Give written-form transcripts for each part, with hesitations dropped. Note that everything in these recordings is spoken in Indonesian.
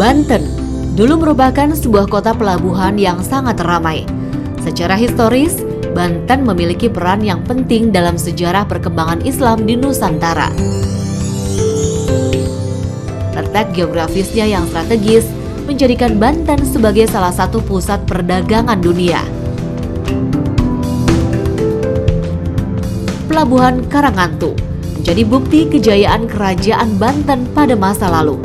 Banten dulu merupakan sebuah kota pelabuhan yang sangat ramai. Secara historis, Banten memiliki peran yang penting dalam sejarah perkembangan Islam di Nusantara. Letak geografisnya yang strategis menjadikan Banten sebagai salah satu pusat perdagangan dunia. Pelabuhan Karangantu menjadi bukti kejayaan kerajaan Banten pada masa lalu.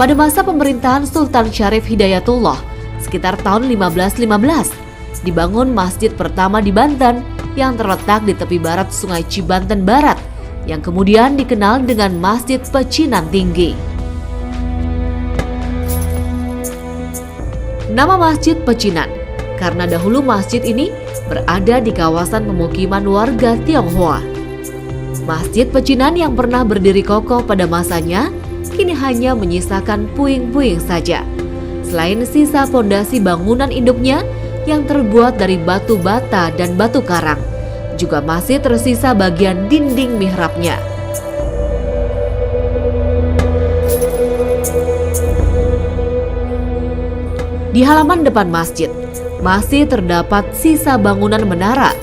Pada masa pemerintahan Sultan Syarif Hidayatullah, sekitar tahun 1515, dibangun masjid pertama di Banten yang terletak di tepi barat Sungai Cibanten Barat, yang kemudian dikenal dengan Masjid Pecinan Tinggi. Nama Masjid Pecinan karena dahulu masjid ini berada di kawasan pemukiman warga Tionghoa. Masjid Pecinan yang pernah berdiri kokoh pada masanya kini hanya menyisakan puing-puing saja. Selain sisa pondasi bangunan induknya yang terbuat dari batu bata dan batu karang, juga masih tersisa bagian dinding mihrabnya. Di halaman depan masjid masih terdapat sisa bangunan menara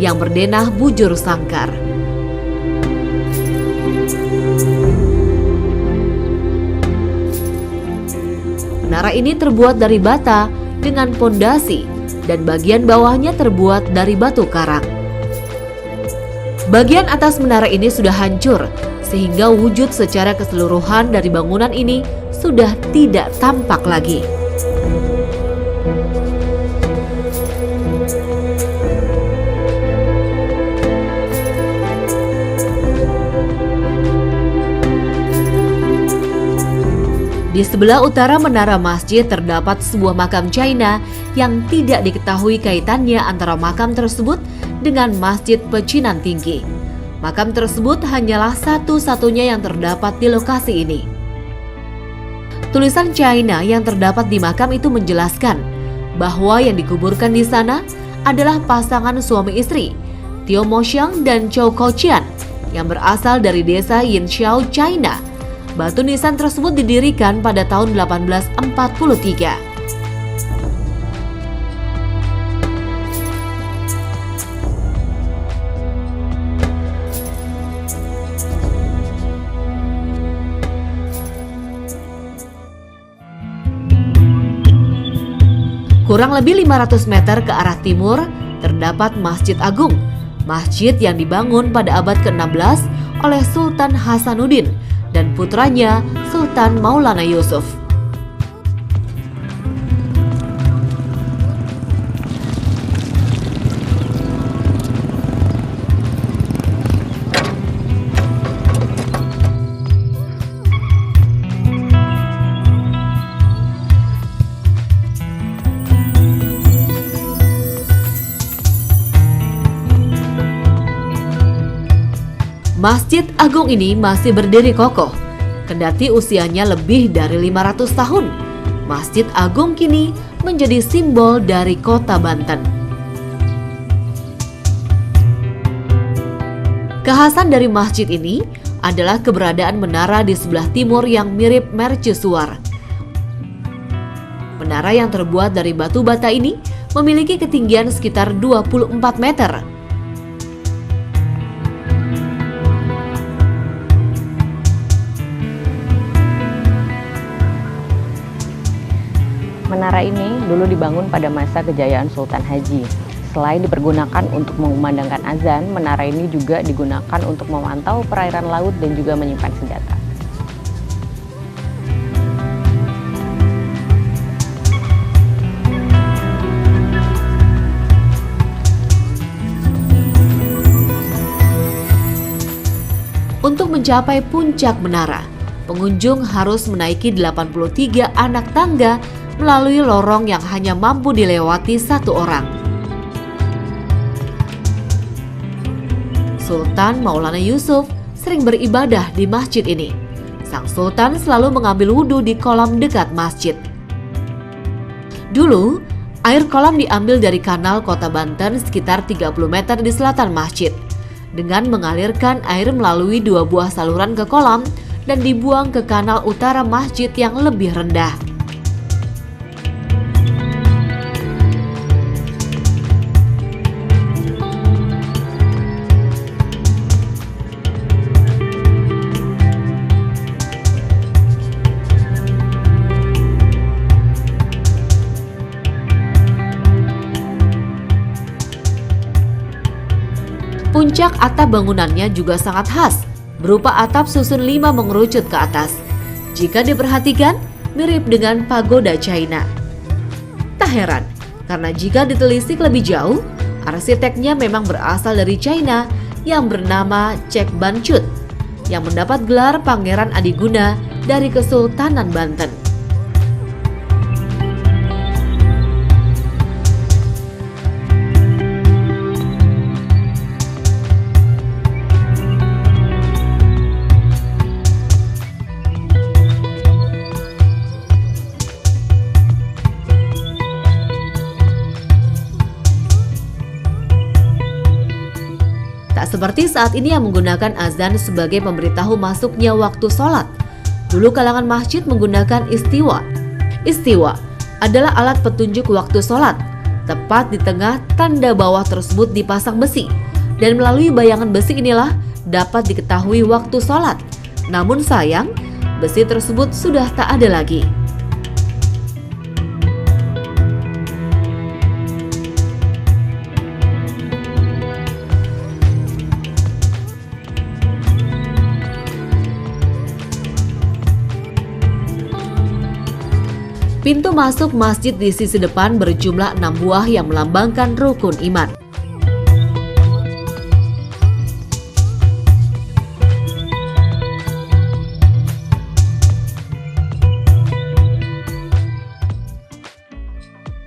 yang berdenah bujur sangkar. Menara ini terbuat dari bata dengan pondasi dan bagian bawahnya terbuat dari batu karang. Bagian atas menara ini sudah hancur sehingga wujud secara keseluruhan dari bangunan ini sudah tidak tampak lagi. Di sebelah utara menara masjid terdapat sebuah makam China yang tidak diketahui kaitannya antara makam tersebut dengan Masjid Pecinan Tinggi. Makam tersebut hanyalah satu-satunya yang terdapat di lokasi ini. Tulisan China yang terdapat di makam itu menjelaskan bahwa yang dikuburkan di sana adalah pasangan suami istri, Tio Mo Xiang dan Chou Kochian, yang berasal dari desa Yinxiao, China. Batu nisan tersebut didirikan pada tahun 1843. Kurang lebih 500 meter ke arah timur terdapat Masjid Agung, masjid yang dibangun pada abad ke-16 oleh Sultan Hasanuddin dan putranya Sultan Maulana Yusuf. Masjid Agung ini masih berdiri kokoh, kendati usianya lebih dari 500 tahun. Masjid Agung kini menjadi simbol dari kota Banten. Kekhasan dari masjid ini adalah keberadaan menara di sebelah timur yang mirip mercusuar. Menara yang terbuat dari batu bata ini memiliki ketinggian sekitar 24 meter. Menara ini dulu dibangun pada masa kejayaan Sultan Haji. Selain dipergunakan untuk mengumandangkan azan, menara ini juga digunakan untuk memantau perairan laut dan juga menyimpan senjata. Untuk mencapai puncak menara, pengunjung harus menaiki 83 anak tangga melalui lorong yang hanya mampu dilewati satu orang. Sultan Maulana Yusuf sering beribadah di masjid ini. Sang Sultan selalu mengambil wudhu di kolam dekat masjid. Dulu, air kolam diambil dari kanal Kota Banten sekitar 30 meter di selatan masjid, dengan mengalirkan air melalui 2 buah saluran ke kolam dan dibuang ke kanal utara masjid yang lebih rendah. Puncak atap bangunannya juga sangat khas, berupa atap susun 5 mengerucut ke atas. Jika diperhatikan, mirip dengan pagoda China. Tak heran, karena jika ditelisik lebih jauh, arsiteknya memang berasal dari China yang bernama Cek Bancut, yang mendapat gelar Pangeran Adiguna dari Kesultanan Banten. Tak seperti saat ini yang menggunakan azan sebagai pemberitahu masuknya waktu sholat. Dulu kalangan masjid menggunakan istiwa. Istiwa adalah alat petunjuk waktu sholat. Tepat di tengah tanda bawah tersebut dipasang besi, dan melalui bayangan besi inilah dapat diketahui waktu sholat. Namun sayang, besi tersebut sudah tak ada lagi. Pintu masuk masjid di sisi depan berjumlah 6 buah yang melambangkan rukun iman.